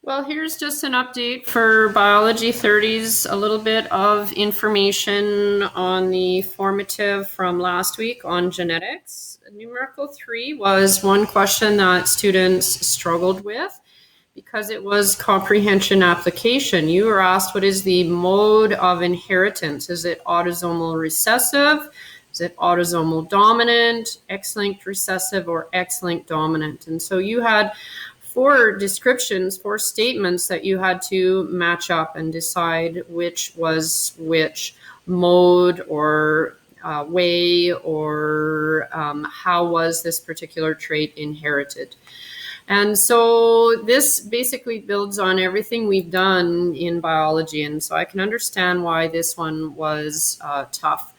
Well, here's just an update for Biology 30s, a little bit of information on the formative from last week on genetics. Numerical 3 was one question that students struggled with because it was comprehension application. You were asked, what is the mode of inheritance? Is it autosomal recessive? Is it autosomal dominant, X-linked recessive, or X-linked dominant? And so you had four descriptions, four statements that you had to match up and decide which was which mode or way or how was this particular trait inherited. And so this basically builds on everything we've done in biology. And so I can understand why this one was tough.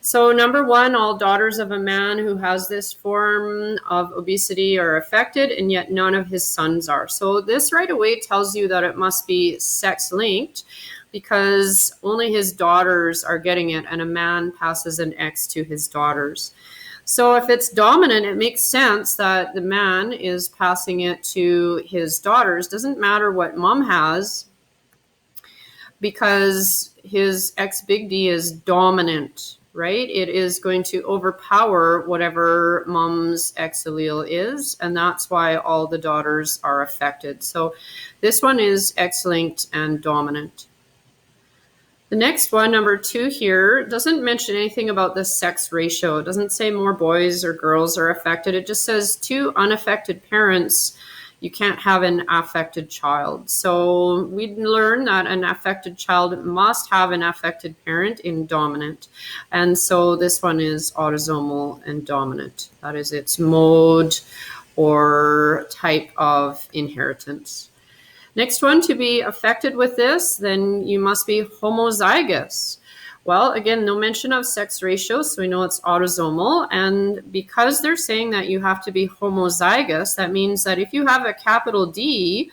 So number one, all daughters of a man who has this form of obesity are affected, and yet none of his sons are. So this right away tells you that it must be sex-linked because only his daughters are getting it, and a man passes an X to his daughters. So if it's dominant, it makes sense that the man is passing it to his daughters. Doesn't matter what mom has, because his X big D is dominant, right? It is going to overpower whatever mom's X allele is, and that's why all the daughters are affected. So this one is X-linked and dominant. The next one, number 2 here, doesn't mention anything about the sex ratio. It doesn't say more boys or girls are affected. It just says 2 unaffected parents, you can't have an affected child. So we learn that an affected child must have an affected parent in dominant. And so this one is autosomal and dominant. That is its mode or type of inheritance. Next one, to be affected with this, then you must be homozygous. Well, again, no mention of sex ratio, so we know it's autosomal. And because they're saying that you have to be homozygous, that means that if you have a capital D,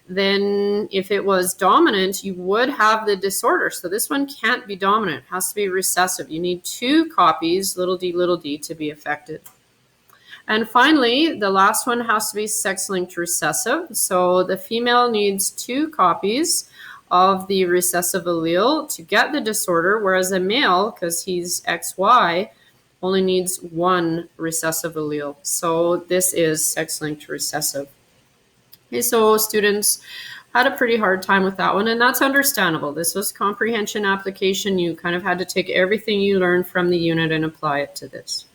then if it was dominant, you would have the disorder. So this one can't be dominant. It has to be recessive. You need 2 copies, little d, to be affected. And finally, the last one has to be sex-linked recessive. So the female needs 2 copies of the recessive allele to get the disorder, whereas a male, because he's XY, only needs 1 recessive allele. So this is sex-linked recessive. Okay, so students had a pretty hard time with that one, and that's understandable. This was comprehension application. You kind of had to take everything you learned from the unit and apply it to this.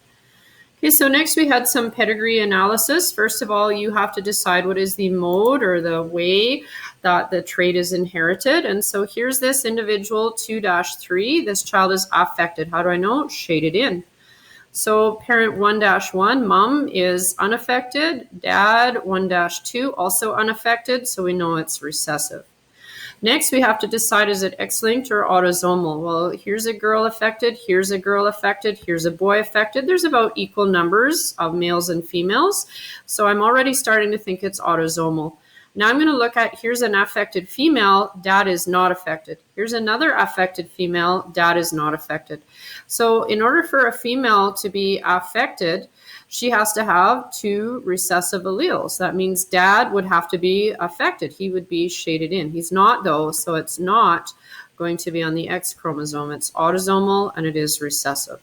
Okay, so next we had some pedigree analysis. First of all, you have to decide what is the mode or the way that the trait is inherited. And so here's this individual 2-3. This child is affected. How do I know? Shaded in. So parent 1-1, mom, is unaffected. Dad 1-2, also unaffected. So we know it's recessive. Next, we have to decide, is it X-linked or autosomal? Well, here's a girl affected, here's a girl affected, here's a boy affected. There's about equal numbers of males and females. So I'm already starting to think it's autosomal. Now I'm going to look at, here's an affected female, dad is not affected. Here's another affected female, dad is not affected. So in order for a female to be affected, she has to have 2 recessive alleles. That means dad would have to be affected. He would be shaded in. He's not, though, so it's not going to be on the X chromosome. It's autosomal and it is recessive.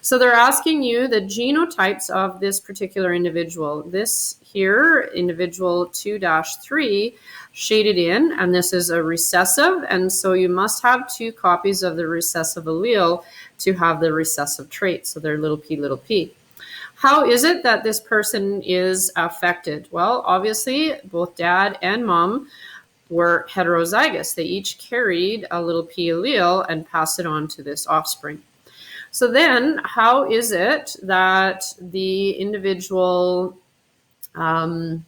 So they're asking you the genotypes of this particular individual. This here, individual 2-3, shaded in, and this is a recessive, and so you must have 2 copies of the recessive allele to have the recessive trait. So they're little p. How is it that this person is affected? Well, obviously, both dad and mom were heterozygous. They each carried a little p allele and passed it on to this offspring. So then, how is it that the individual, how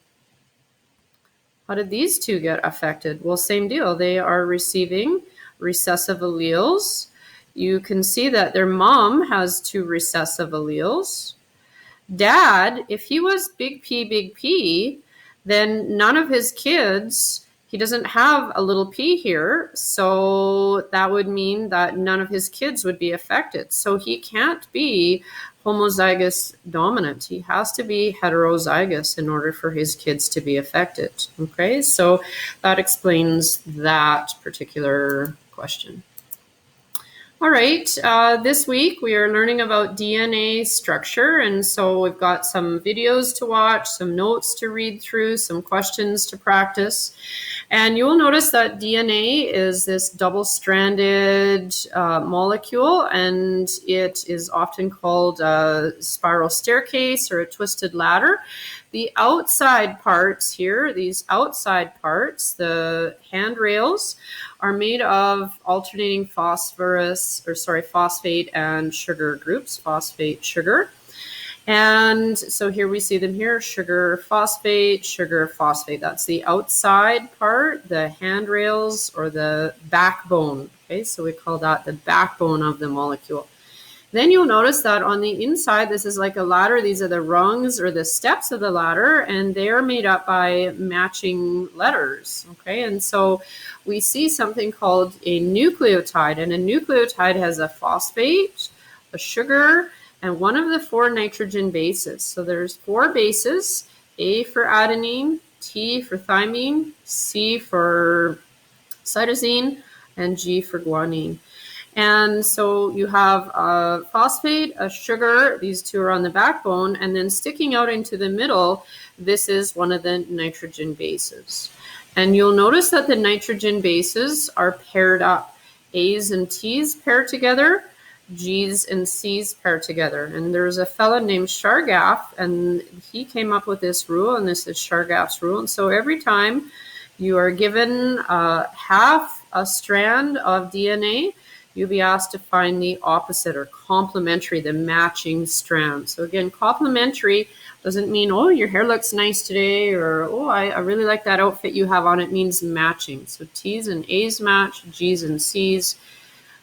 did these 2 get affected? Well, same deal. They are receiving recessive alleles. You can see that their mom has 2 recessive alleles. Dad, if he was big P, then none of his kids, he doesn't have a little p here, so that would mean that none of his kids would be affected. So he can't be homozygous dominant. He has to be heterozygous in order for his kids to be affected. Okay, so that explains that particular question. All right, this week we are learning about DNA structure, and so we've got some videos to watch, some notes to read through, some questions to practice. And you will notice that DNA is this double-stranded molecule, and it is often called a spiral staircase or a twisted ladder. The outside parts here, these outside parts, the handrails, are made of alternating phosphate and sugar groups, phosphate, sugar. And so here we see them here, sugar, phosphate, sugar, phosphate. That's the outside part, the handrails or the backbone. Okay, so we call that the backbone of the molecule. Then you'll notice that on the inside, this is like a ladder. These are the rungs or the steps of the ladder, and they're made up by matching letters. Okay, and so we see something called a nucleotide, and a nucleotide has a phosphate, a sugar, and one of the 4 nitrogen bases. So there's 4 bases, A for adenine, T for thymine, C for cytosine, and G for guanine. And so you have a phosphate, a sugar, these 2 are on the backbone, and then sticking out into the middle, this is one of the nitrogen bases. And you'll notice that the nitrogen bases are paired up. A's and T's pair together, G's and C's pair together. And there's a fellow named Chargaff, and he came up with this rule, and this is Chargaff's rule. And so every time you are given half a strand of DNA, you'll be asked to find the opposite or complementary, the matching strand. So again, complementary doesn't mean, oh, your hair looks nice today, or, oh, I really like that outfit you have on. It means matching. So T's and A's match, G's and C's,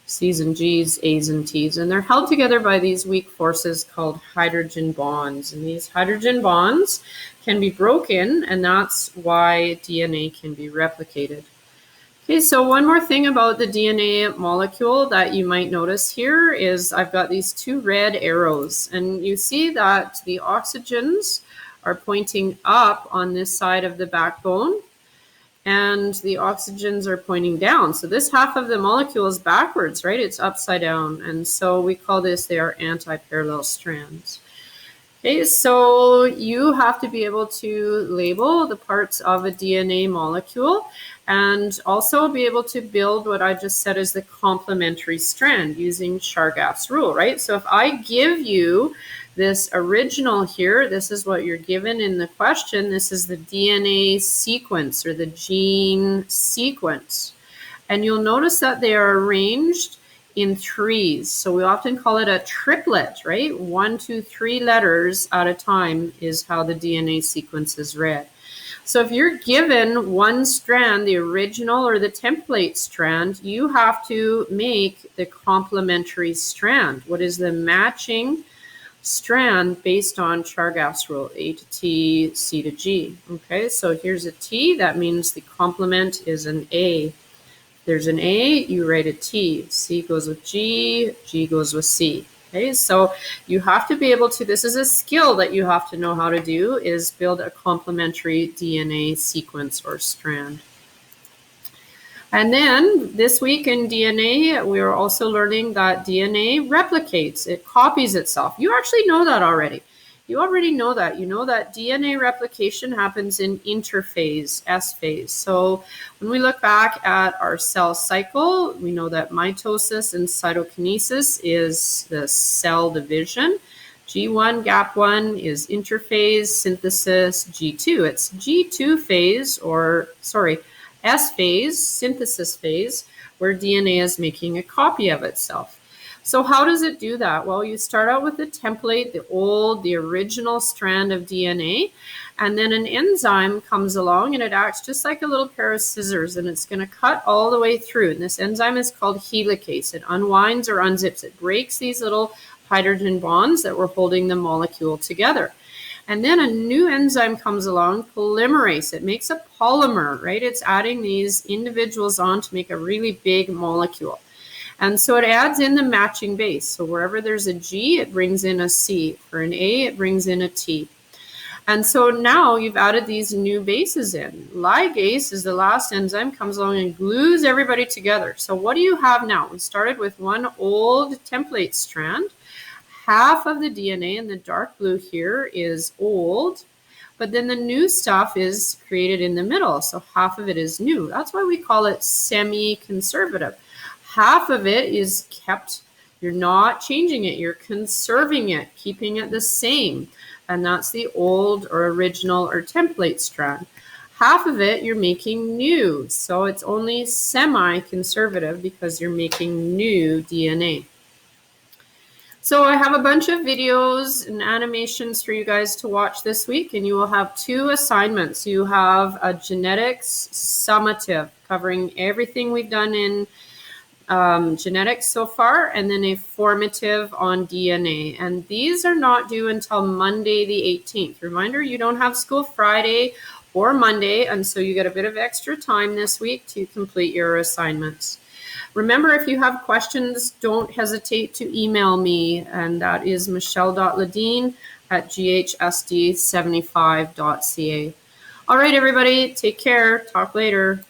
C's and G's, A's and T's. And they're held together by these weak forces called hydrogen bonds. And these hydrogen bonds can be broken, and that's why DNA can be replicated. Okay, so one more thing about the DNA molecule that you might notice here is I've got these 2 red arrows, and you see that the oxygens are pointing up on this side of the backbone, and the oxygens are pointing down. So this half of the molecule is backwards, right? It's upside down, and so we call this, they are anti-parallel strands. Okay, so you have to be able to label the parts of a DNA molecule and also be able to build what I just said is the complementary strand using Chargaff's rule, right? So if I give you this original here, this is what you're given in the question. This is the DNA sequence or the gene sequence. And you'll notice that they are arranged in 3s. So we often call it a triplet, right? 1, 2, 3 letters at a time is how the DNA sequence is read. So if you're given one strand, the original or the template strand, you have to make the complementary strand. What is the matching strand based on Chargaff's rule, A to T, C to G. Okay, so here's a T, that means the complement is an A. There's an A, you write a T. C goes with G, G goes with C. Okay, so you have to be able to, this is a skill that you have to know how to do, is build a complementary DNA sequence or strand. And then this week in DNA, we are also learning that DNA replicates, it copies itself. You actually know that already. You already know that. You know that DNA replication happens in interphase, S phase. So when we look back at our cell cycle, we know that mitosis and cytokinesis is the cell division. G1, GAP1 is interphase, synthesis, G2. It's G2 phase, or sorry, S phase, synthesis phase, where DNA is making a copy of itself. So how does it do that? Well, you start out with the template, the original strand of DNA, and then an enzyme comes along and it acts just like a little pair of scissors, and it's going to cut all the way through. And this enzyme is called helicase. It unwinds or unzips. It breaks these little hydrogen bonds that were holding the molecule together. And then a new enzyme comes along, polymerase. It makes a polymer, right? It's adding these individuals on to make a really big molecule. And so it adds in the matching base. So wherever there's a G, it brings in a C. For an A, it brings in a T. And so now you've added these new bases in. Ligase is the last enzyme, comes along and glues everybody together. So what do you have now? We started with one old template strand. Half of the DNA in the dark blue here is old, but then the new stuff is created in the middle. So half of it is new. That's why we call it semi-conservative. Half of it is kept. You're not changing it. You're conserving it, keeping it the same. And that's the old or original or template strand. Half of it you're making new. So it's only semi-conservative because you're making new DNA. So I have a bunch of videos and animations for you guys to watch this week, and you will have 2 assignments. You have a genetics summative covering everything we've done in genetics so far, and then a formative on DNA. And these are not due until Monday the 18th. Reminder, you don't have school Friday or Monday, and so you get a bit of extra time this week to complete your assignments. Remember, if you have questions, don't hesitate to email me, and that is michelle.ledeen@ghsd75.ca. All right, everybody, take care. Talk later.